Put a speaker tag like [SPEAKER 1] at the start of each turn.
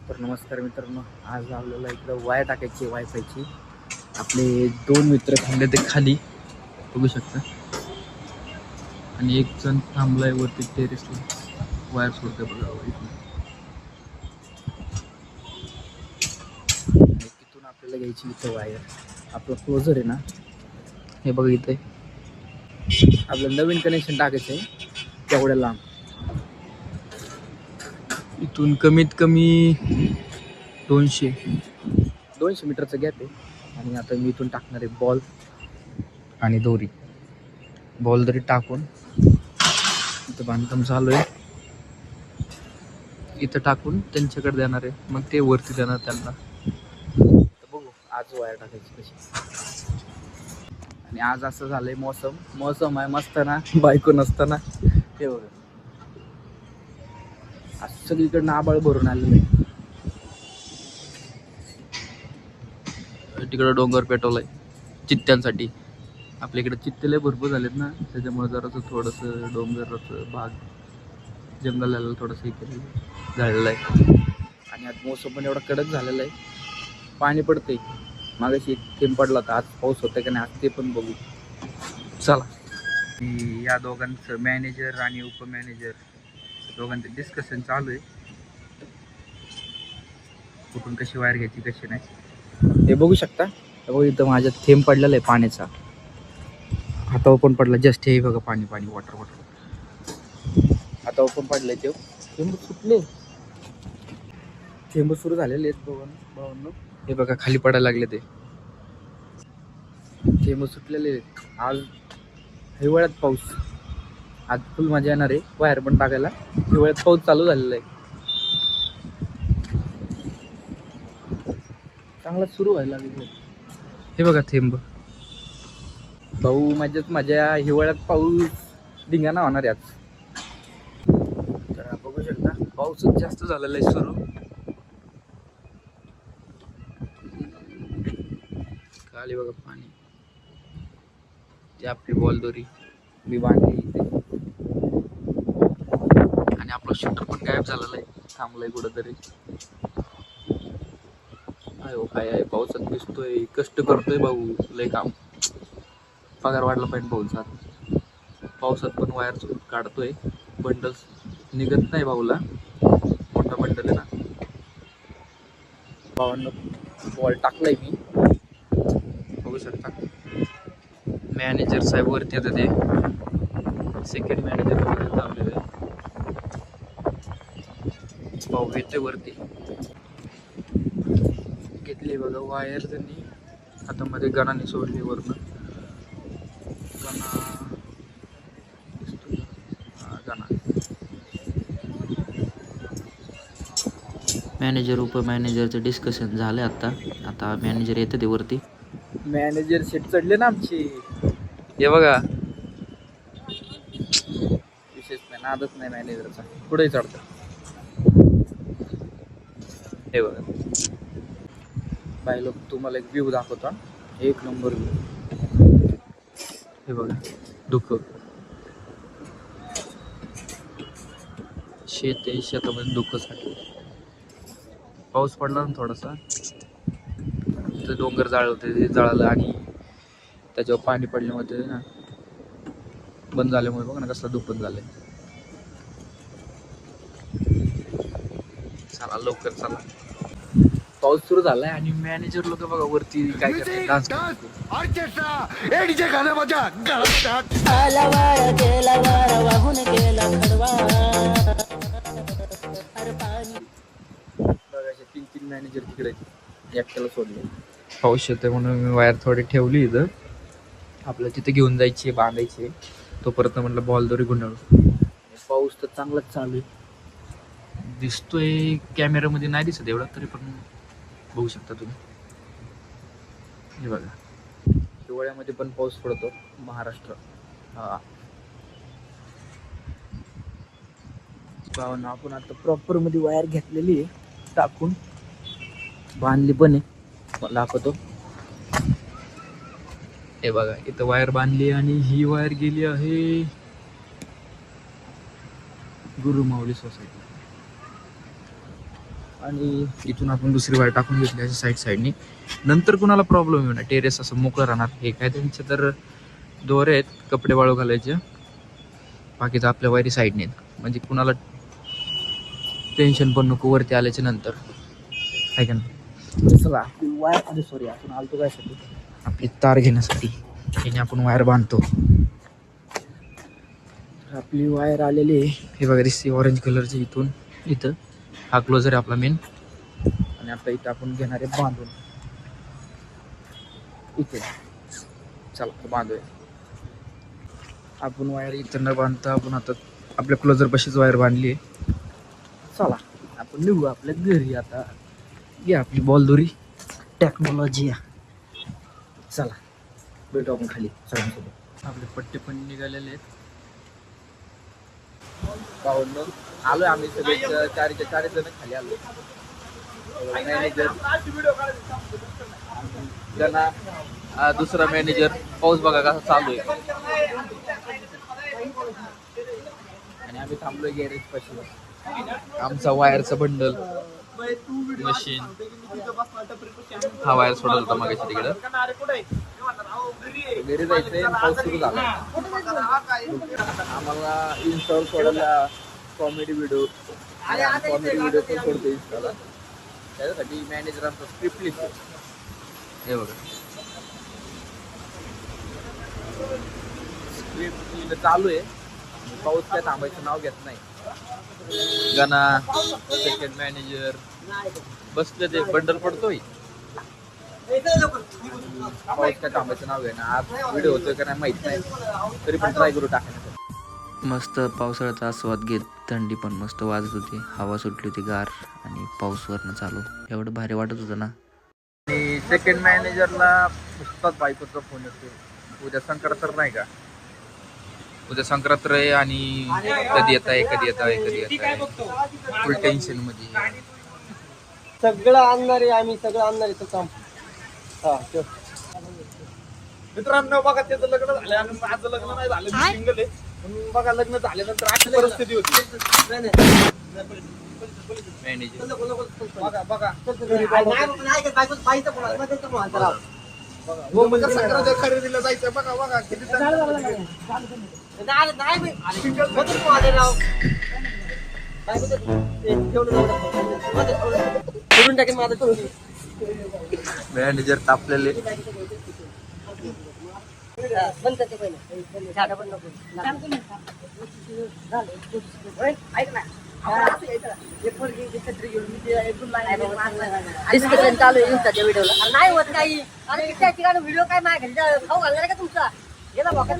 [SPEAKER 1] तर नमस्कार मित्रांनो, आज आपल्याला इकडं वायर टाकायची वायफायची. आपले 2 मित्र थांबले ते खाली बघू शकता आणि एक जण थांबलाय वरती टेरेसला वायर सोडतोय बघा इथून. आणि तिथून आपल्याला घ्यायची इथं वायर. आपलं क्लोजर आहे ना, हे बघा इथे आपलं नवीन कनेक्शन टाकायचं आहे तेवढ्या लांब. इथून कमीत कमी 200 मीटरचा गॅप आहे. आणि आता मी इथून टाकणार आहे बॉल आणि दोरी. बॉल दोरी टाकून इथं बांधकाम चालू आहे, इथं टाकून त्यांच्याकडे देणार आहे, मग ते वरती देणार त्यांना. तर बघू आज वायर टाकायची कशी. आणि आज असं झालंय, मौसम आहे मस्त ना, बायको नसताना. हे बघा आज सगळीकडनं आबाळ भरून आलेलं आहे. तिकडं डोंगर पेटवलाय चित्त्यांसाठी. आपल्या इकडे चित्ते लय भरपूर झालेत ना, त्याच्यामुळे जरासं थोडंसं डोंगराचं भाग जंगलाला थोडंसं हे केलेलं झालेलं आहे. आणि आज मौसम पण एवढा कडक झालेला आहे, पाणी पडते. मागाशी एक थेंब पडला होता, आज पाऊस होता का नाही आज ते पण बघू. चला. या दोघांचं मॅनेजर आणि उपमॅनेजर दोघांचं डिस्कशन चालू आहे, कुठून कशी वायर घ्यायची कशी नाही. हे बघू शकता, बघू इथं माझ्या थेंब पडलेला आहे पाण्याचा. हातावर पण पडला जस्ट. हे बघा पाणी वॉटर हातावर पण पडलंय. ते थेंब सुटले, थेंब सुरू झालेले आहेत भावांनो. हे बघा खाली पडायला लागले, ते थेंब सुटलेले आहेत. आज हिवाळ्यात पाऊस, आज फुल मजा येणार आहे वायर पण टाकायला. हिवाळ्यात पाऊस चालू झालेला आहे, चांगला सुरू व्हायला लागले. हे बघा थेंब. भाऊ माझ्या हिवाळ्यात पाऊस धिंगाणा होणार आहे आज. तर बघू शकता पाऊसच जास्त झालेला आहे सुरू. खाली बघा पाणी. ती आपली बॉल दोरी मी बांधली इथे. आणि आपला शूटर पण गायब झालेला आहे, थांबलाय कुठंतरी. काय आहे पावसात दिसतोय, कष्ट करतोय भाऊ लय काम. पगार वाढला पाहिजे भाऊचा. पावसात पण वायर काढतोय, बंडल्स निघत नाही भाऊला, मोठा बंडल आहे ना. भावांना बॉल टाकलाय मी, बघू शकता. मॅनेजर साहेब वरती आता ते सेकंड मॅनेजर वगैरे थांबलेले. भाऊ येते वरती. घेतली बघा वायर त्यांनी हातामध्ये, गणाने सोडली वरनं. मॅनेजर उपमॅनेजरचं डिस्कशन झालं आता मॅनेजर येतं ते वरती. मॅनेजर सीट चढले ना आमची. हे बघा विशेष नाही, नादच नाही मॅनेजरचा, पुढे चढतं. हे बघा बाय लोक, तुम्हाला एक व्ह्यू दाखवता, एक नंबर व्ह्यू. हे बघा दुःख शेत आहे, शेतामध्ये दुःखासाठी पाऊस पडला ना थोडासा, तर डोंगर जाळवते, ते जळालं आणि त्याच्यावर पाणी पडल्यामुळे ते ना बंद झाल्यामुळे बघा ना कसलं दुःख बंद झालंय. चला लवकर चला, पाऊस सुरू झालाय. आणि मॅनेजर लोक बघा वरती काय करतात, डान्स बघायचे. 3 मॅनेजर तिकडे एकट्याला सोडले. पाऊस येतोय म्हणून मी वायर थोडी ठेवली इथं, आपल्याला तिथे घेऊन जायची बांधायची. तोपर्यंत म्हटलं बॉल दोरी गुंडाळू. पाऊस तर चांगलाच चालू आहे, दिसतोय कॅमेऱ्यामध्ये नाही दिसत एवढा, तरी पण बघू शकता तुम्ही. हे बघा हिवाळ्यामध्ये पण पाऊस पडतो महाराष्ट्र. हा भावना, आपण आता प्रॉपर मध्ये वायर घेतलेली आहे, टाकून बांधली पण आहे, दाखवतो. हे बघा इथं वायर बांधली आणि ही वायर गेली आहे गुरु माऊली सोसायटी. आणि इथून आपण दुसरी वायर टाकून घेतली अशी साईडनी. नंतर कुणाला प्रॉब्लेम येऊ नये, टेरेस असं मोकळं राहणार. हे काय त्यांचे तर दोरे आहेत कपडे वाळू घालायचे, बाकीचं आपल्या वायरी साईडने, म्हणजे कुणाला टेन्शन पण नको वरती आल्याच्या नंतर, आहे का नाही. चला आपली वायर, सॉरी आपण आलतो काय साठी, आपली तार घेण्यासाठी. याने आपण वायर बांधतो. आपली वायर आलेली आहे, हे बघा दिसते ऑरेंज कलरची. इथून इथं हा क्लोजर आहे आपला मेन. आणि आता इथं आपण घेणार आहे बांधून इथे. चला बांधूया आपण वायर. इथं न बांधता आपण आता आपल्या क्लोजर पाशीच वायर बांधली आहे. चला आपण निघू आपल्या घरी आता. घ्या आपली बॉलदोरी, टेक्नॉलॉजी. चला भेटू आपण खाली सगळ्यांसोबत. आपले पट्टे पण निघालेले आहेत. पाहून आलोय आम्ही सगळे चार जण खाली आलो. मॅनेजर, त्यांना दुसरा मॅनेजर. पाऊस बघा कसा चालू आहे. आणि आम्ही थांबलोय गॅरेज पाशी. आमचा वायरचा बंडल, मशीन, हा वायर सोडला होता मागायच्या तिकडं. घरी जायचंय, पाऊस सुरू झाला. आम्हाला इन्स्टॉल सोडायला कॉमेडी व्हिडिओ पण सोडतो इन्स्टॉला. त्याच्यासाठी मॅनेजर आमचा स्क्रिप्ट लिहितो. हे बघा स्क्रिप्ट लिहिणं चालू आहे. पाऊस काय थांबायचं नाव घेत नाही. गाना सेकंड मॅनेजर बसले, ते बंडल पडतोय. पाऊस काय थांबायचं नाव घे ना. आज व्हिडिओ होतोय का नाही माहित नाही, तरी पण ट्राय करू टाकण्याचं. मस्त पावसाळ्याचा आस्वाद घेत थंडी पण मस्त वाजत होती. हवा सुटली होती गार आणि पाऊस वरनं चालू. एवढं भारी वाटत होतं ना. आणि सेकंड मॅनेजरला नुसताच बायकोचा फोन येतो. उद्या संक्रांत तर नाही का, उद्या संक्रांत आहे आणि कधी येत आहे. फुल टेन्शन मध्ये.
[SPEAKER 2] सगळं आणणार आहे आम्ही, सगळं आणणार आहे. तो काम
[SPEAKER 3] मित्रांनो बघा, त्याचं लग्न झालं आणि माझं लग्न नाही झालं. मी सिंगल आहे. म्हणून बघा, लग्न झाल्यानंतर अशी परिस्थिती होती.
[SPEAKER 1] मॅनेजर
[SPEAKER 3] बघा बघा खरेदीला जायचं. बघा बघा किती
[SPEAKER 1] मॅनेजर तापलेले.
[SPEAKER 2] बंद करते पहिले, झाडं पण नको. डिस्कशन चालू आहे इंस्टाच्या व्हिडिओला. नाही होत काही. अरे त्या ठिकाणी व्हिडिओ काय मागे खाऊ घालणार का तुमचा? गेला बघा.